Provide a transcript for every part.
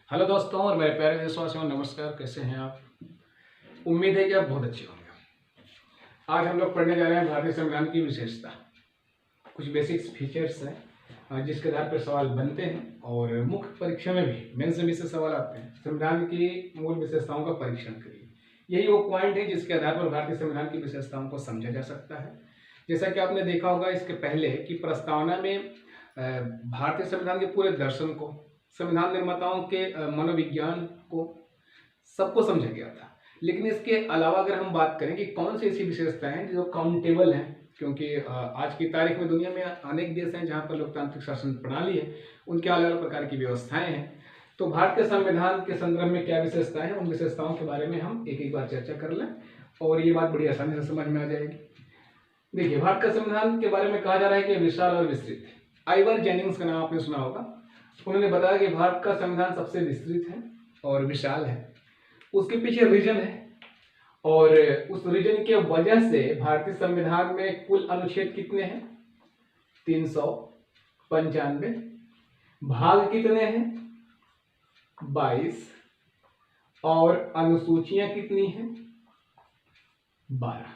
Hello दोस्तों और मेरे प्यारे देशवासियों, नमस्कार। कैसे हैं आप? उम्मीद है कि आप बहुत अच्छे होंगे। आज हम लोग पढ़ने जा रहे हैं भारतीय संविधान की विशेषता। कुछ बेसिक्स फीचर्स हैं जिसके आधार पर सवाल बनते हैं और मुख्य परीक्षा में भी मेंस में से सवाल आते हैं। संविधान की मूल विशेषताओं का परीक्षण करिए। यही वो पॉइंट है जिसके आधार पर भारतीय संविधान की विशेषताओं को समझा जा सकता है। जैसा कि आपने देखा होगा इसके पहले कि प्रस्तावना में भारतीय संविधान के पूरे दर्शन को, संविधान निर्माताओं के मनोविज्ञान को, सबको समझा गया था। लेकिन इसके अलावा अगर हम बात करें कि कौन सी ऐसी विशेषताएं हैं जो काउंटेबल हैं, क्योंकि आज की तारीख में दुनिया में अनेक देश हैं जहां पर लोकतांत्रिक शासन प्रणाली है, उनके अलग अलग प्रकार की व्यवस्थाएं हैं। तो भारत के संविधान के संदर्भ में क्या विशेषताएं हैं, उन विशेषताओं के बारे में हम एक एक बार चर्चा कर लें और ये बात बड़ी आसानी से समझ में आ जाएगी। देखिए, भारत का संविधान के बारे में कहा जा रहा है कि विशाल और विस्तृत है। आइवर जेनिंग्स का नाम आपने सुना होगा। उन्होंने बताया कि भारत का संविधान सबसे विस्तृत है और विशाल है। उसके पीछे रीजन है और उस रीजन के वजह से भारतीय संविधान में कुल अनुच्छेद कितने हैं? 395। भाग कितने हैं? 22। और अनुसूचियां कितनी हैं? 12।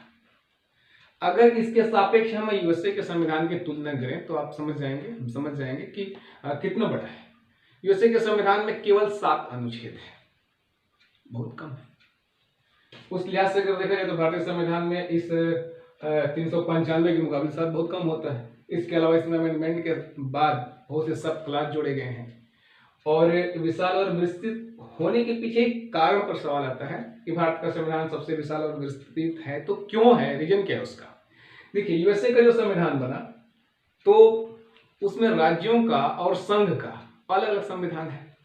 अगर इसके सापेक्ष हम यूएसए के संविधान की तुलना करें तो आप समझ जाएंगे कि कितना बड़ा है। यूएसए के संविधान में केवल 7 अनुच्छेद है, बहुत कम है। उस लिहाज से अगर देखा जाए तो भारतीय संविधान में इस 395 के मुकाबले 7 बहुत कम होता है। इसके अलावा इसमें अमेंडमेंट के बाद बहुत से सब क्लास जोड़े गए हैं। और विशाल और विस्तृत होने के पीछे एक कारण पर सवाल आता है कि भारत का संविधान सबसे विशाल और विस्तृत है तो क्यों है, रीजन क्या है उसका। देखिए, यूएसए का जो संविधान बना तो उसमें राज्यों का और संघ का अलग अलग संविधान है।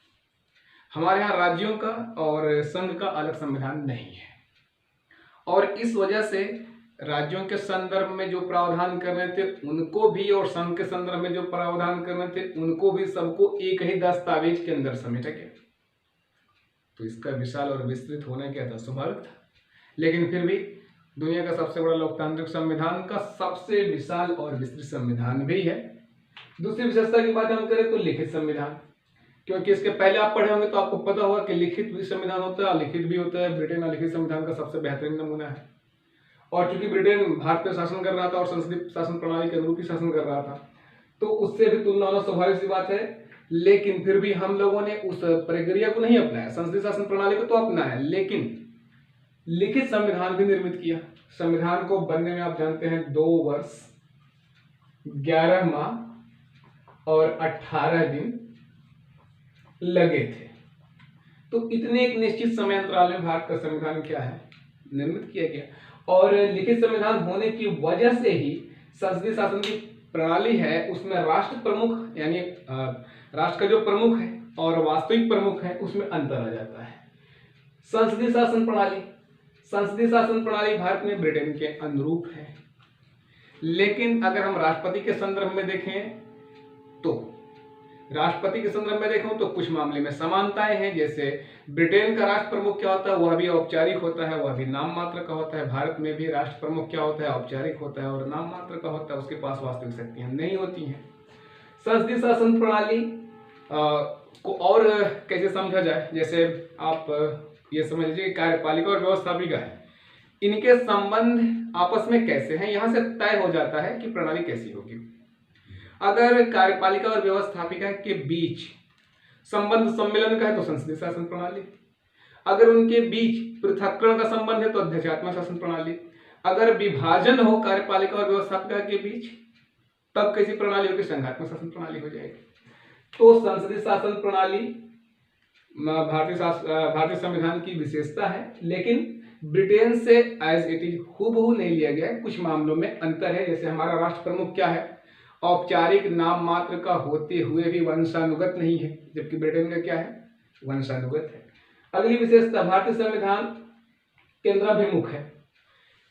हमारे यहाँ राज्यों का और संघ का अलग संविधान नहीं है और इस वजह से राज्यों के संदर्भ में जो प्रावधान करने थे उनको भी और संघ के संदर्भ में जो प्रावधान करने थे उनको भी, सबको एक ही दस्तावेज के अंदर समेटा गया। तो इसका विशाल और विस्तृत होना क्या था? स्वाभाविक था। लेकिन फिर भी दुनिया का सबसे बड़ा लोकतांत्रिक संविधान का सबसे विशाल और विस्तृत संविधान भी है। दूसरी विशेषता की बात हम करें तो लिखित संविधान, क्योंकि इसके पहले आप पढ़े होंगे तो आपको पता होगा कि लिखित भी संविधान होता है, अलिखित भी होता है। ब्रिटेन अलिखित संविधान का सबसे बेहतरीन नमूना है। और चूंकि ब्रिटेन भारत पर शासन कर रहा था और संसदीय शासन प्रणाली के अनुरूप ही शासन कर रहा था तो उससे भी तुलना होना स्वाभाविक सी बात है। लेकिन फिर भी हम लोगों ने उस प्रक्रिया को नहीं अपनाया, संसदीय शासन प्रणाली को तो अपनाया, लेकिन लिखित संविधान भी निर्मित किया। संविधान को बनने में आप जानते हैं 2 वर्ष 11 माह और 18 दिन लगे थे। तो इतने एक निश्चित समय अंतराल में भारत का संविधान क्या है, निर्मित किया गया। और लिखित संविधान होने की वजह से ही संसदीय शासन की प्रणाली है उसमें राष्ट्र प्रमुख यानी राष्ट्र का जो प्रमुख है और वास्तविक प्रमुख है उसमें अंतर आ जाता है। संसदीय शासन प्रणाली भारत में ब्रिटेन के अनुरूप है। लेकिन अगर हम राष्ट्रपति के संदर्भ में देखें तो कुछ मामले में समानताएं हैं। जैसे ब्रिटेन का राष्ट्र प्रमुख क्या होता है, वह भी औपचारिक होता है, वह भी नाम मात्र का होता है। भारत में भी राष्ट्र प्रमुख क्या होता है, औपचारिक होता है और नाम मात्र का होता है, उसके पास वास्तविक शक्तियां नहीं होती हैं। संसदीय शासन प्रणाली को और कैसे समझा जाए, जैसे आप ये समझ लीजिए कार्यपालिका और व्यवस्थापिका है, इनके संबंध आपस में कैसे हैं, यहां से तय हो जाता है कि प्रणाली कैसी होगी। अगर कार्यपालिका और व्यवस्थापिका के बीच संबंध सम्मेलन का है तो संसदीय शासन प्रणाली। अगर उनके बीच पृथक्करण का संबंध है तो अध्यक्षात्मक शासन प्रणाली। अगर विभाजन हो कार्यपालिका और व्यवस्थापिका के बीच तब कैसी प्रणाली होगी, संघात्मक शासन प्रणाली हो जाएगी। तो संसदीय शासन प्रणाली भारतीय संविधान की विशेषता है, लेकिन ब्रिटेन से एज इट इज हूबहू नहीं लिया गया है। कुछ मामलों में अंतर है। जैसे हमारा राष्ट्र प्रमुख क्या है, औपचारिक नाम मात्र का होते हुए भी वंशानुगत नहीं है, जबकि ब्रिटेन का क्या है, वंशानुगत है। अगली विशेषता, भारतीय संविधान केंद्राभिमुख है।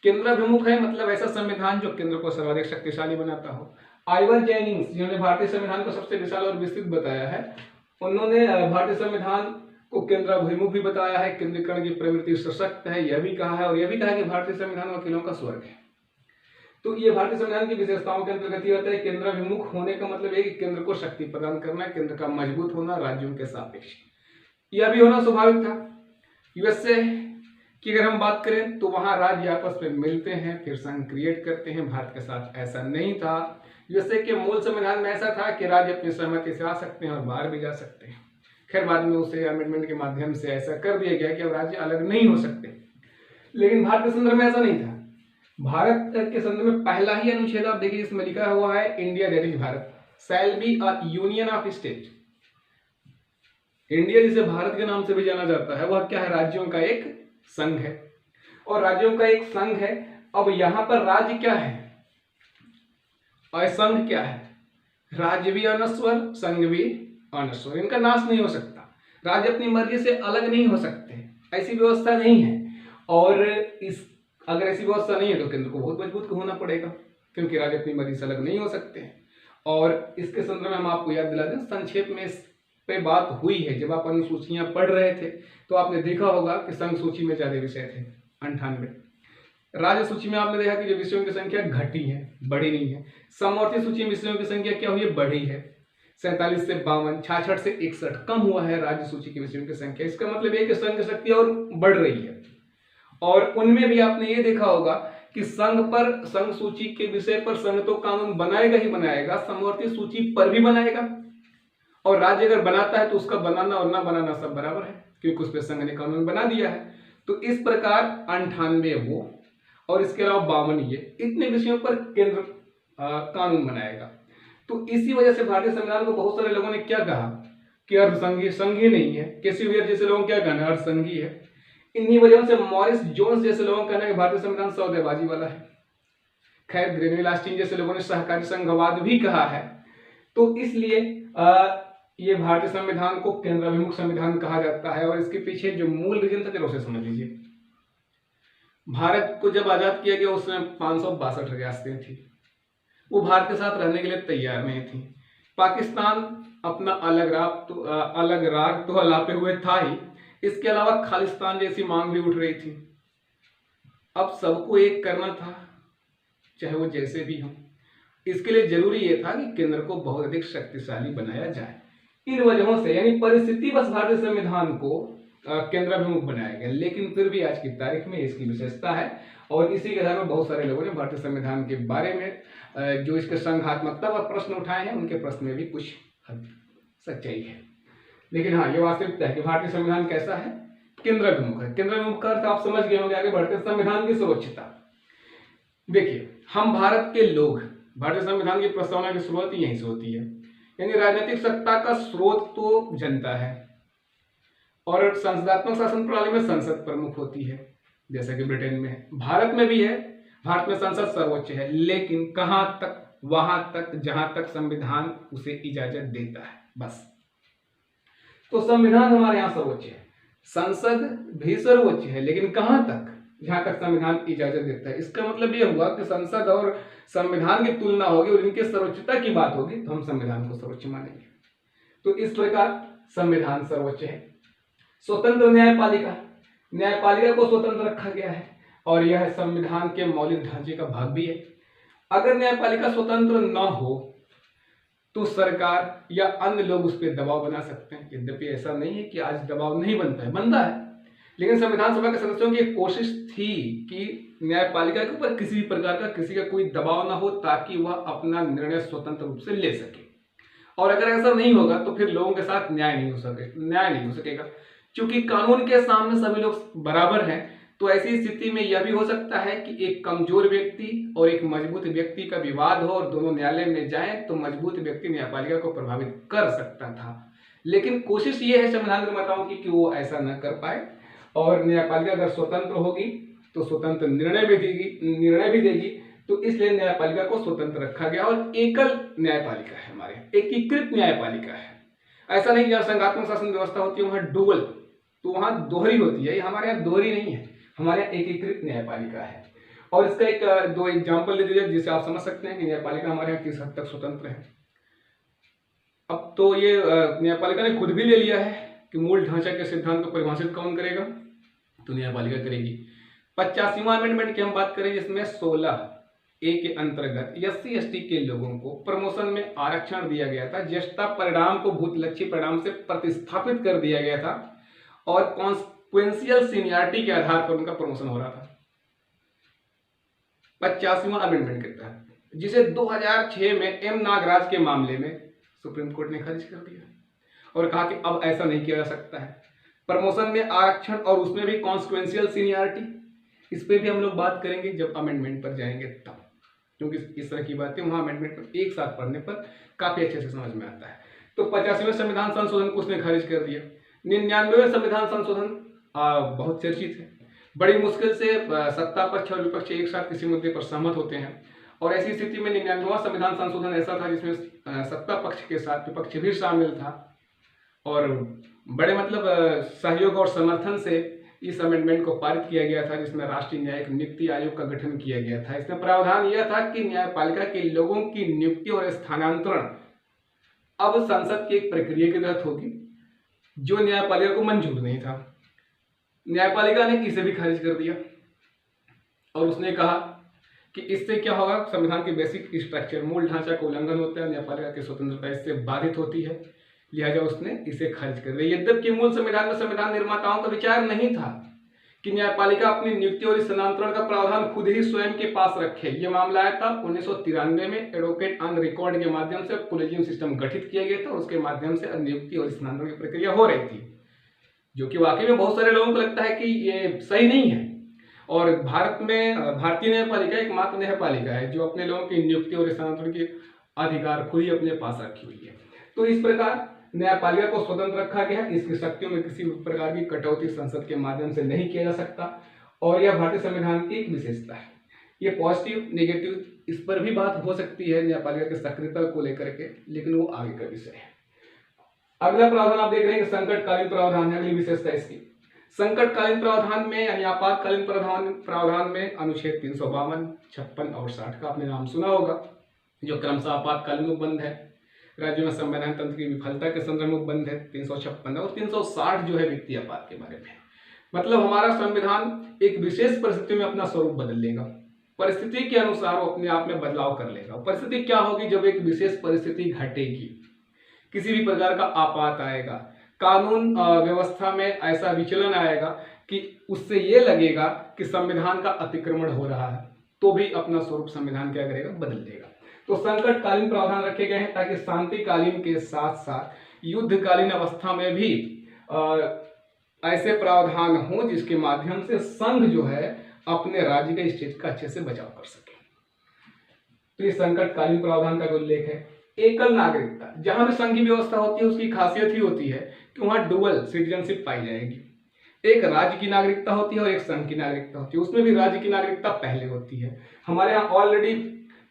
केंद्राभिमुख है मतलब ऐसा संविधान जो केंद्र को सर्वाधिक शक्तिशाली बनाता हो। आइवर जेनिंग्स जिन्होंने भारतीय संविधान को सबसे विशाल और विस्तृत बताया है, उन्होंने भारतीय संविधान को केंद्राभिमुख भी बताया है। केंद्रीकरण की प्रवृत्ति सशक्त है यह भी कहा है, और यह भी कहा है कि भारतीय संविधान वकीलों का स्वर्ग है। तो ये भारतीय संविधान की विशेषताओं के अंतर्गत ये होता है। केंद्राभिमुख होने का मतलब है कि केंद्र को शक्ति प्रदान करना, केंद्र का मजबूत होना राज्यों के सापेक्ष। यह भी होना स्वाभाविक था। यूएसए की अगर हम बात करें तो वहां राज्य आपस में मिलते हैं फिर संघ क्रिएट करते हैं। भारत के साथ ऐसा नहीं था। यूएसए के मूल संविधान में ऐसा था कि राज्य अपनी सहमति से आ सकते हैं और बाहर भी जा सकते हैं। खैर बाद में उसे अमेंडमेंट के माध्यम से ऐसा कर दिया गया कि अब राज्य अलग नहीं हो सकते, लेकिन भारत के संदर्भ में ऐसा नहीं था। भारत के संदर्भ में पहला ही अनुच्छेद आप देखिए जिसमें लिखा हुआ है India that is Bharat shall be a union of state. India जिसे भारत के नाम से भी जाना जाता है वह क्या है, राज्यों का एक संघ है। और राज्यों का एक संघ है। अब यहां पर राज्य क्या है और संघ क्या है, राज्य भी अनश्वर संघ भी अनश्वर, इनका नाश नहीं हो सकता। राज्य अपनी मर्जी से अलग नहीं हो सकते, ऐसी व्यवस्था नहीं है। और इस अगर ऐसी व्यवस्था नहीं है तो केंद्र को बहुत मजबूत होना पड़ेगा, क्योंकि राज्य अपनी मर्जी से अलग नहीं हो सकते हैं। और इसके संदर्भ में हम आपको याद दिला दें, संक्षेप में इस पे बात हुई है। जब आप अनुसूचियां पढ़ रहे थे तो आपने देखा होगा कि संघ सूची में ज्यादा विषय थे 98, राज्य सूची में आपने देखा कि जो विषयों की संख्या घटी है, बढ़ी नहीं है। समवर्ती सूची में विषयों की संख्या क्या हुई है, बढ़ी है। 47 से 52, 66 से 61 कम हुआ है राज्य सूची के विषयों की संख्या। इसका मतलब यह कि संघ की शक्ति और बढ़ रही है। और उनमें भी आपने ये देखा होगा कि संघ सूची के विषय पर संघ तो कानून बनाएगा ही बनाएगा, समवर्ती सूची पर भी बनाएगा। और राज्य अगर बनाता है तो उसका बनाना और ना बनाना सब बराबर है, क्योंकि उस पर संघ ने कानून बना दिया है। तो इस प्रकार 98 वो और इसके अलावा 52 ये, इतने विषयों पर केंद्र कानून बनाएगा। तो इसी वजह से भारतीय संविधान को बहुत सारे लोगों ने क्या कहा कि अर्धसंघीय, संघीय नहीं है। कैसिवियर जैसे लोगों क्या कहना है, अर्धसंघीय है। इन्हीं वजहों से मॉरिस जोन्स जैसे लोगों का कहना है कि भारतीय संविधान सौदेबाजी वाला है। खैर ग्रेनविल ऑस्टिन जैसे लोगों ने सहकारी संघवाद भी कहा है। तो इसलिए ये भारतीय संविधान को केंद्राभिमुख संविधान कहा जाता है। और इसके पीछे जो मूल रीजन था चलो उसे समझ लीजिए। भारत को जब आजाद किया गया उसमें 562 रियासतें थी, वो भारत के साथ रहने के लिए तैयार नहीं थी। पाकिस्तान अपना अलग राग तो अलापे हुए था ही, इसके अलावा खालिस्तान जैसी मांग भी उठ रही थी। अब सबको एक करना था, चाहे वो जैसे भी हो। इसके लिए जरूरी यह था कि केंद्र को बहुत अधिक शक्तिशाली बनाया जाए। इन वजहों से यानी परिस्थिति बस भारतीय संविधान को केंद्राभिमुख बनाया गया। लेकिन फिर भी आज की तारीख में इसकी विशेषता है। और इसी के आधार पर बहुत सारे लोगों ने भारतीय संविधान के बारे में जो इसके संघात्मकता पर प्रश्न उठाए हैं उनके प्रश्न में भी कुछ हद सच्चाई है। लेकिन हाँ, ये वास्तविकता है कि भारतीय संविधान कैसा है, केंद्राभिमुख है। केंद्राभिमुख का अर्थ आप समझ गए होंगे आगे बढ़ते। संविधान की सर्वोच्चता देखिए, हम भारत के लोग, भारतीय संविधान की प्रस्तावना की शुरुआत यहीं से होती है। यानी राजनीतिक सत्ता का स्रोत तो जनता है और संसदात्मक शासन प्रणाली में संसद प्रमुख होती है, जैसा कि ब्रिटेन में है। भारत में भी है, भारत में संसद सर्वोच्च है, लेकिन कहां तक, वहां तक जहां तक संविधान उसे इजाजत देता है, बस। तो संविधान हमारे यहां सर्वोच्च है, संसद भी सर्वोच्च है, लेकिन कहां तक, जहां तक संविधान इजाजत देता है। इसका मतलब यह हुआ कि संसद और संविधान की तुलना होगी और इनके सर्वोच्चता की बात होगी तो हम संविधान को सर्वोच्च मानेंगे। तो इस प्रकार संविधान सर्वोच्च है। स्वतंत्र न्यायपालिका, न्यायपालिका को स्वतंत्र रखा गया है और यह संविधान के मौलिक ढांचे का भाग भी है। अगर न्यायपालिका स्वतंत्र न हो तो सरकार या अन्य लोग उस पर दबाव बना सकते हैं। यद्यपि ऐसा नहीं है कि आज दबाव नहीं बनता है, बनता है, लेकिन संविधान सभा के सदस्यों की एक कोशिश थी कि न्यायपालिका के ऊपर किसी भी प्रकार का किसी का कोई दबाव ना हो, ताकि वह अपना निर्णय स्वतंत्र रूप से ले सके। और अगर ऐसा नहीं होगा तो फिर लोगों के साथ न्याय नहीं हो सकेगा। क्योंकि कानून के सामने सभी लोग बराबर हैं, तो ऐसी स्थिति में यह भी हो सकता है कि एक कमजोर व्यक्ति और एक मजबूत व्यक्ति का विवाद हो और दोनों न्यायालय में जाएं, तो मजबूत व्यक्ति न्यायपालिका को प्रभावित कर सकता था। लेकिन कोशिश ये है संविधान निर्माताओं की कि वो ऐसा न कर पाए और न्यायपालिका अगर स्वतंत्र होगी तो स्वतंत्र निर्णय भी देगी। तो इसलिए न्यायपालिका को स्वतंत्र रखा गया और एकल न्यायपालिका है, हमारे एकीकृत न्यायपालिका है। ऐसा नहीं जहाँ संघात्मक शासन व्यवस्था होती है वहां डुअल, तो वहां दोहरी होती है। हमारे यहाँ दोहरी नहीं है, हमारे यहाँ एकीकृत न्यायपालिका है। और इसका एक दो एग्जाम्पल दे दीजिए जिससे आप समझ सकते हैं कि न्यायपालिका हमारे यहाँ किस हद तक स्वतंत्र है। अब तो ये न्यायपालिका ने खुद भी ले लिया है कि मूल ढांचा के सिद्धांत को परिभाषित कौन करेगा, तो न्यायपालिका करेगी। 85वां अमेंडमेंट की हम बात करें जिसमें 16 ए के अंतर्गत SC/ST के लोगों को प्रमोशन में आरक्षण दिया गया था। ज्येष्ठता परिणाम को भूतलक्षी परिणाम से प्रतिस्थापित कर दिया गया था और कॉन्सिक्वेंशियल सीनियरिटी के आधार पर उनका प्रमोशन हो रहा था। 85वां अमेंडमेंट के तहत, जिसे 2006 में M नागराज के मामले में सुप्रीम कोर्ट ने खारिज कर दिया और कहा कि अब ऐसा नहीं किया जा सकता है। प्रमोशन में आरक्षण और उसमें भी कॉन्सिक्वेंशियल सीनियरिटी, इस पे भी हम लोग बात करेंगे जब अमेंडमेंट पर जाएंगे तब, क्योंकि इस तरह की बातें वहाँ अमेंडमेंट पर एक साथ पढ़ने पर काफी अच्छे से समझ में आता है। तो 85वें संविधान संशोधन को उसने खारिज कर दिया। 99वें संविधान संशोधन बहुत चर्चित है। बड़ी मुश्किल से सत्ता पक्ष और विपक्ष एक साथ किसी मुद्दे पर सहमत होते हैं और ऐसी स्थिति में 99वां संविधान संशोधन ऐसा था जिसमें सत्ता पक्ष के साथ विपक्ष भी शामिल था और बड़े सहयोग और समर्थन से इस अमेंडमेंट को पारित किया गया था, जिसमें राष्ट्रीय न्यायिक नियुक्ति आयोग का गठन किया गया था। इसमें प्रावधान यह था कि न्यायपालिका के लोगों की नियुक्ति और स्थानांतरण अब संसद की एक प्रक्रिया के तहत होगी, जो न्यायपालिका को मंजूर नहीं था। न्यायपालिका ने इसे भी खारिज कर दिया और उसने कहा कि इससे क्या होगा, संविधान के बेसिक स्ट्रक्चर, मूल ढांचा का उल्लंघन होता है, न्यायपालिका की स्वतंत्रता इससे बाधित होती है, लिहाजा उसने इसे खारिज कर दिया। यद्यपि मूल संविधान में संविधान निर्माताओं का विचार नहीं था कि न्यायपालिका अपनी नियुक्ति और स्थानांतरण का प्रावधान खुद ही स्वयं के पास रखे। यह मामला आया था 1993 में एडवोकेट ऑन रिकॉर्ड के माध्यम से कोलेजियम सिस्टम गठित किया गया था और उसके माध्यम से नियुक्ति और स्थानांतरण की प्रक्रिया हो रही थी, जो कि वाकई में बहुत सारे लोगों को लगता है कि ये सही नहीं है। और भारत में भारतीय न्यायपालिका एकमात्र न्यायपालिका है जो अपने लोगों की नियुक्ति और स्थानांतरण के अधिकार खुद ही अपने पास रखी हुई है। तो इस प्रकार न्यायपालिका को स्वतंत्र रखा गया। इसकी शक्तियों में किसी प्रकार की कटौती संसद के माध्यम से नहीं किया जा सकता और यह भारतीय संविधान की एक विशेषता है। ये पॉजिटिव नेगेटिव इस पर भी बात हो सकती है न्यायपालिका की सक्रियता को लेकर के, लेकिन वो आगे का विषय है। अगला प्रावधान आप देख रहे हैं, संकटकालीन प्रावधान है। अगली विशेषता इसकी, संकटकालीन प्रावधान में यानी आपातकालीन प्रावधान में अनुच्छेद 352, 56 और 60 का आपने नाम सुना होगा, जो क्रमशः आपातकालीन उपबंध है। राज्यों में संवैधानिक तंत्र की विफलता के संदर्भ में उपबंध है 356 और 360 जो है वित्तीय आपात के बारे में। मतलब हमारा संविधान एक विशेष परिस्थिति में अपना स्वरूप बदल लेगा, परिस्थिति के अनुसार वो अपने आप में बदलाव कर लेगा। परिस्थिति क्या होगी, जब एक विशेष परिस्थिति घटेगी, किसी भी प्रकार का आपात आएगा, कानून व्यवस्था में ऐसा विचलन आएगा कि उससे ये लगेगा कि संविधान का अतिक्रमण हो रहा है, तो भी अपना स्वरूप संविधान क्या करेगा, बदल देगा। तो संकटकालीन प्रावधान रखे गए हैं ताकि शांतिकालीन के साथ साथ युद्धकालीन अवस्था में भी ऐसे प्रावधान हो जिसके माध्यम से संघ जो है अपने राज्य के स्टेट का अच्छे से बचाव कर सके। तो ये संकटकालीन प्रावधान का उल्लेख है। एकल नागरिकता, जहां भी संघ की व्यवस्था होती है उसकी खासियत ही होती है कि वहां डुअल सिटीजनशिप पाई जाएगी। एक राज्य की नागरिकता होती है और एक संघ की नागरिकता होती है। उसमें भी राज्य की नागरिकता पहले होती है। हमारे यहाँ ऑलरेडी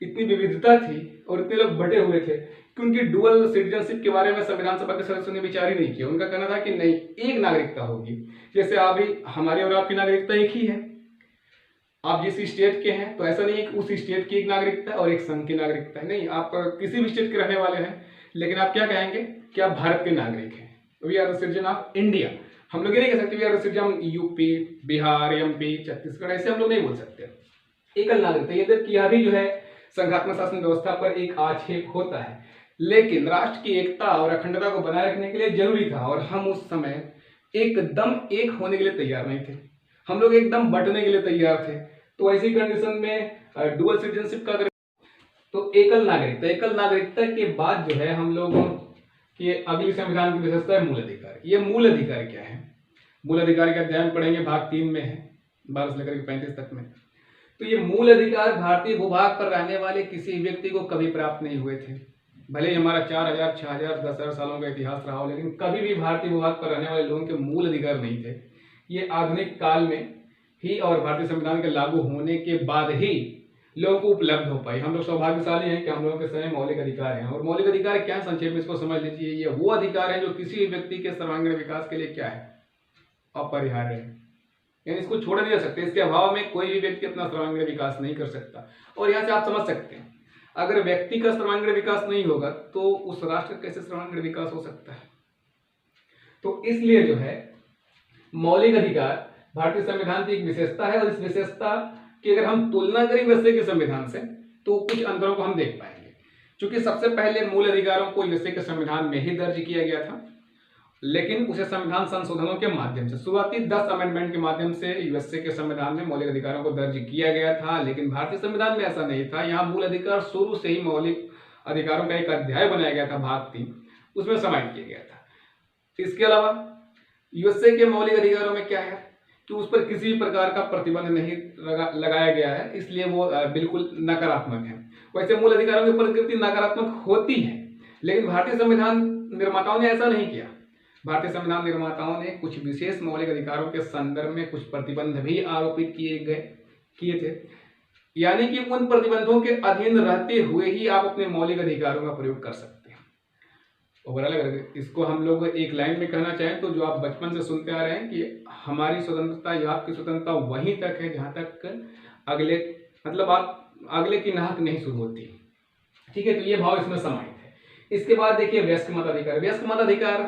इतनी विविधता थी और इतने लोग बटे हुए थे कि उनकी डुअल सिटीजनशिप के बारे में संविधान सभा के सदस्यों ने विचार ही नहीं किया। उनका कहना था कि नहीं, एक नागरिकता होगी। जैसे अभी हमारी और आपकी नागरिकता एक ही है, आप जिस स्टेट के हैं, तो ऐसा नहीं है कि उस स्टेट की एक नागरिकता है और एक संघ की नागरिकता है। नहीं, आप किसी भी स्टेट के रहने वाले हैं, लेकिन आप क्या कहेंगे कि आप भारत के नागरिक हैं। We are the citizen of India. हम लोग ये नहीं कह सकते we are the citizen UP, Bihar, MP, Chhattisgarh, ऐसे हम लोग नहीं बोल सकते। एकल नागरिकता, यद्यपि यह भी जो है संघात्मक शासन व्यवस्था पर एक आक्षेप होता है, लेकिन राष्ट्र की एकता और अखंडता को बनाए रखने के लिए जरूरी था और हम उस समय एकदम एक होने के लिए तैयार नहीं थे। हम लोग एकदम बंटने के लिए तैयार थे। तो ऐसी कंडीशन में डुअल सिटीजनशिप का तो एकल नागरिकता के बाद जो है हम लोगों की अगली संविधान की विशेषता है मूल अधिकार। ये मूल अधिकार क्या है? मूल अधिकार का अध्ययन पढ़ेंगे, भाग 3 में है, 12 से लेकर 35 तक में। तो ये मूल अधिकार भारतीय भूभाग पर रहने वाले किसी व्यक्ति को कभी प्राप्त नहीं हुए थे। भले ही हमारा 4000, 6000, 10,000 सालों का इतिहास रहा हो, लेकिन कभी भी भारतीय भूभाग पर रहने वाले लोगों के मूल अधिकार नहीं थे। ये आधुनिक काल में ही और भारतीय संविधान के लागू होने के बाद ही लोगों को उपलब्ध हो पाई। हम लोग सौभाग्यशाली हैं कि हम लोगों के समय मौलिक अधिकार हैं। और मौलिक अधिकार क्या है, संक्षेप में इसको समझ लीजिए। ये वो अधिकार है जो किसी भी व्यक्ति के सर्वांगीण विकास के लिए क्या है, अपरिहार्य है, यानी इसको छोड़ नहीं जा सकते। इसके अभाव में कोई भी व्यक्ति अपना सर्वांगीण विकास नहीं कर सकता। और यहाँ से आप समझ सकते हैं, अगर व्यक्ति का सर्वांगीण विकास नहीं होगा तो उस राष्ट्र का कैसे सर्वांगीण विकास हो सकता है। तो इसलिए जो है मौलिक अधिकार भारतीय संविधान की एक विशेषता है। और इस विशेषता की अगर हम तुलना करें वैसे के संविधान से, तो कुछ अंतरों को हम देख पाएंगे। क्योंकि सबसे पहले मूल अधिकारों को यूएसए के संविधान में ही दर्ज किया गया था, लेकिन उसे संविधान संशोधनों के माध्यम से, शुरुआती 10 अमेंडमेंट के माध्यम से यूएसए के संविधान में मौलिक अधिकारों को दर्ज किया गया था। लेकिन भारतीय संविधान में ऐसा नहीं था। यहाँ मूल अधिकार शुरू से ही मौलिक अधिकारों का एक अध्याय बनाया गया था, भाग 3, उसमें समाहित किया गया था। इसके अलावा यूएसए के मौलिक अधिकारों में क्या है कि उस पर किसी भी प्रकार का प्रतिबंध नहीं लगाया गया है, इसलिए वो बिल्कुल नकारात्मक है। वैसे मूल अधिकारों की प्रकृति नकारात्मक होती है, लेकिन भारतीय संविधान निर्माताओं ने ऐसा नहीं किया। भारतीय संविधान निर्माताओं ने कुछ विशेष मौलिक अधिकारों के संदर्भ में कुछ प्रतिबंध भी आरोपित किए थे, यानी कि उन प्रतिबंधों के अधीन रहते हुए ही आप अपने मौलिक अधिकारों का प्रयोग कर सकते हैं। ओवरऑल अगर इसको हम लोग एक लाइन में कहना चाहें तो जो आप बचपन से सुनते आ रहे हैं कि हमारी स्वतंत्रता या आपकी स्वतंत्रता वहीं तक है जहां तक आप अगले की नाहक नहीं शुरू होती। ठीक है, तो ये भाव इसमें समाहित है। इसके बाद देखिए वयस्क मताधिकार। वयस्क मताधिकार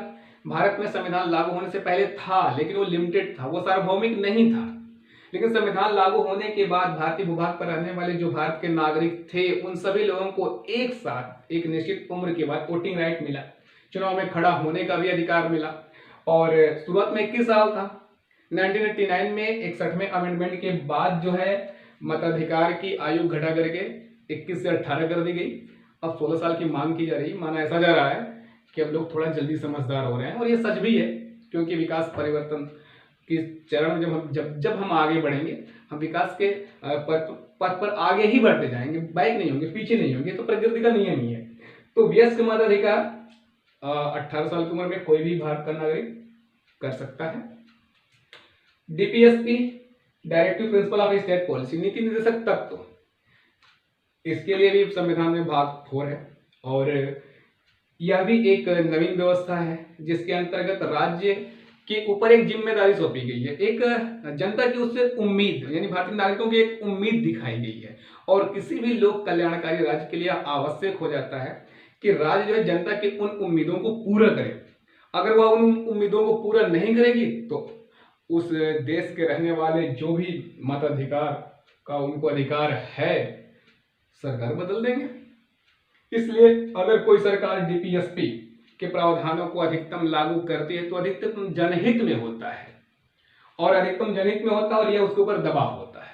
भारत में संविधान लागू होने से पहले था, लेकिन वो लिमिटेड था, वो सार्वभौमिक नहीं था। लेकिन संविधान लागू होने के बाद भारतीय भूभाग पर रहने वाले जो भारत के नागरिक थे, उन सभी लोगों को एक साथ एक निश्चित उम्र के बाद वोटिंग राइट मिला, चुनाव में खड़ा होने का भी अधिकार मिला। और शुरुआत में 21 साल था। 1989 में 61वें अमेंडमेंट के बाद जो है मताधिकार की आयु घटा करके 21 से 18 कर दी गई। अब 16 साल की मांग की जा रही। माना ऐसा जा रहा है कि अब लोग थोड़ा जल्दी समझदार हो रहे हैं, और ये सच भी है, क्योंकि विकास परिवर्तन के चरण में जब हम आगे बढ़ेंगे, हम विकास के पथ पर आगे ही बढ़ते जाएंगे, बैक नहीं होंगे, पीछे नहीं होंगे। तो प्रकृति का नियम ही है। तो वयस्क मताधिकार 18 साल की उम्र में कोई भी भारत का नागरिक कर सकता है। DPSP, directive principle of state policy, नीति निर्देशक तत्व, इसके लिए भी संविधान में भाग 4 है। और यह भी एक नवीन व्यवस्था है जिसके अंतर्गत राज्य के ऊपर एक जिम्मेदारी सौंपी गई है। एक जनता की उससे उम्मीद, यानी भारतीय नागरिकों की एक उम्मीद दिखाई गई है, और किसी भी लोक कल्याणकारी राज्य के लिए आवश्यक हो जाता है कि राज्य जो है जनता की उन उम्मीदों को पूरा करे। अगर वह उन उम्मीदों को पूरा नहीं करेगी तो उस देश के रहने वाले जो भी मताधिकार का उनको अधिकार है, सरकार बदल देंगे। इसलिए अगर कोई सरकार डीपीएसपी के प्रावधानों को अधिकतम लागू करती है तो अधिकतम जनहित में होता है, और अधिकतम जनहित में होता है, और यह उसके ऊपर दबाव होता है।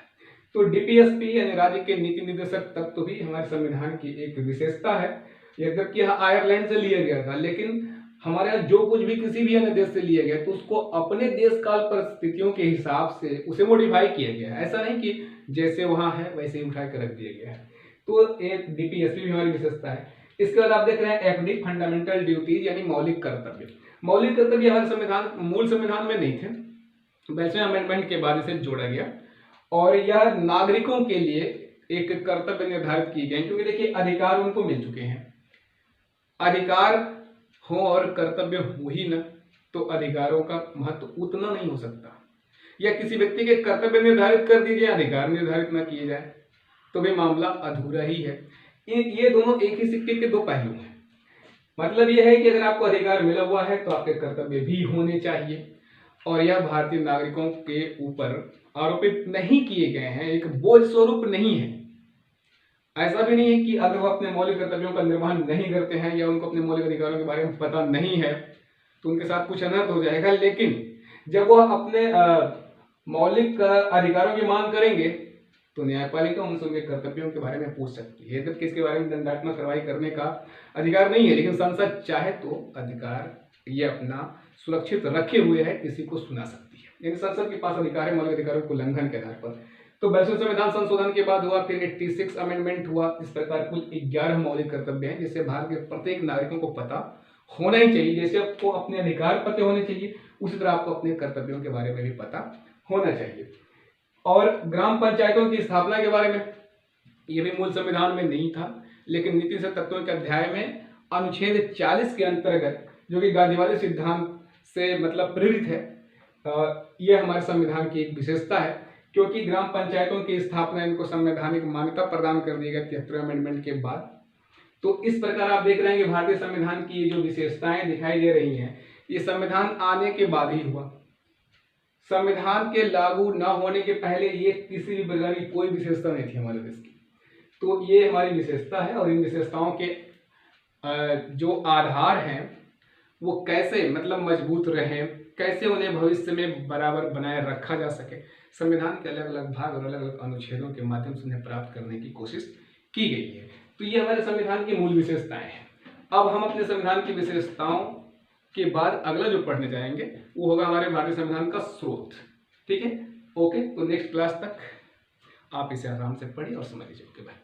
तो डीपीएसपी यानी राज्य के नीति निर्देशक तत्व भी हमारे संविधान की एक विशेषता है। यद्यपि यह आयरलैंड से लिया गया था, लेकिन हमारे यहाँ जो कुछ भी किसी भी अन्य देश से लिया गया तो उसको अपने देश काल परिस्थितियों के हिसाब से उसे मॉडिफाई किया गया है। ऐसा नहीं कि जैसे वहां है वैसे ही उठा कर रख दिया गया है। तो एक डीपीएसपी भी हमारी विशेषता है। इसके बाद आप देख रहे हैं एफडी, फंडामेंटल ड्यूटीज, यानी मौलिक कर्तव्य। मौलिक कर्तव्य हमारे संविधान, मूल संविधान में नहीं थे, 22वें अमेंडमेंट के बाद इसे जोड़ा गया, और यह नागरिकों के लिए एक कर्तव्य निर्धारित किए गए, क्योंकि देखिए अधिकार उनको मिल चुके हैं। अधिकार हो और कर्तव्य हो ही न, तो अधिकारों का महत्व उतना नहीं हो सकता। या किसी व्यक्ति के कर्तव्य निर्धारित कर दिए जाए, अधिकार निर्धारित न किए जाए, तो भी मामला अधूरा ही है। ये दोनों एक ही सिक्के के दो पहलू हैं। मतलब यह है कि अगर आपको अधिकार मिला हुआ है तो आपके कर्तव्य भी होने चाहिए, और यह भारतीय नागरिकों के ऊपर आरोपित नहीं किए गए हैं, एक बोझ स्वरूप नहीं है। ऐसा भी नहीं है कि अगर वो अपने मौलिक कर्तव्यों का निर्वहन नहीं करते हैं या उनको अपने मौलिक अधिकारों के बारे में पता नहीं है तो उनके साथ कुछ अनर्थ हो जाएगा। लेकिन जब वह अपने मौलिक अधिकारों की मांग करेंगे तो न्यायपालिका उनसे उनके कर्तव्यों के बारे में पूछ सकती है। जबकि इसके बारे में दंडात्मक कार्रवाई करने का अधिकार नहीं है, लेकिन संसद चाहे तो अधिकार ये अपना सुरक्षित रखे हुए है, किसी को सुना सकती है। यानी संसद के पास अधिकार है मौलिक अधिकारों को उल्लंघन के आधार पर। तो 22वें संविधान संशोधन के बाद हुआ, फिर 86 अमेंडमेंट हुआ। इस प्रकार कुल 11 मौलिक कर्तव्य हैं जिससे भारत के प्रत्येक नागरिकों को पता होना ही चाहिए। जैसे आपको अपने अधिकार पते होने चाहिए, उसी तरह आपको अपने कर्तव्यों के बारे में भी पता होना चाहिए। और ग्राम पंचायतों की स्थापना के बारे में, यह भी मूल संविधान में नहीं था, लेकिन नीति से तत्वों के अध्याय में अनुच्छेद 40 के अंतर्गत, जो कि गांधीवादी सिद्धांत से मतलब प्रेरित है, यह हमारे संविधान की एक विशेषता है, क्योंकि ग्राम पंचायतों की स्थापना इनको संवैधानिक मान्यता प्रदान कर दी गई 73वें अमेंडमेंट के बाद। तो इस प्रकार आप देख रहे हैं कि भारतीय संविधान की जो विशेषताएं दिखाई दे रही हैं, ये संविधान आने के बाद ही हुआ। संविधान के लागू न होने के पहले ये किसी भी प्रकार की कोई विशेषता नहीं थी हमारे देश की। तो ये हमारी विशेषता है, और इन विशेषताओं के जो आधार हैं वो कैसे मतलब मजबूत रहें, कैसे उन्हें भविष्य में बराबर बनाए रखा जा सके, संविधान के अलग अलग भाग और अलग अलग अनुच्छेदों के माध्यम से उन्हें प्राप्त करने की कोशिश की गई है। तो ये हमारे संविधान की मूल विशेषताएं हैं। अब हम अपने संविधान की विशेषताओं के बाद अगला जो पढ़ने जाएंगे वो होगा हमारे भारतीय संविधान का स्रोत। ठीक है, ओके। तो नेक्स्ट क्लास तक आप इसे आराम से पढ़िए और समझ लीजिए। Okay, bye.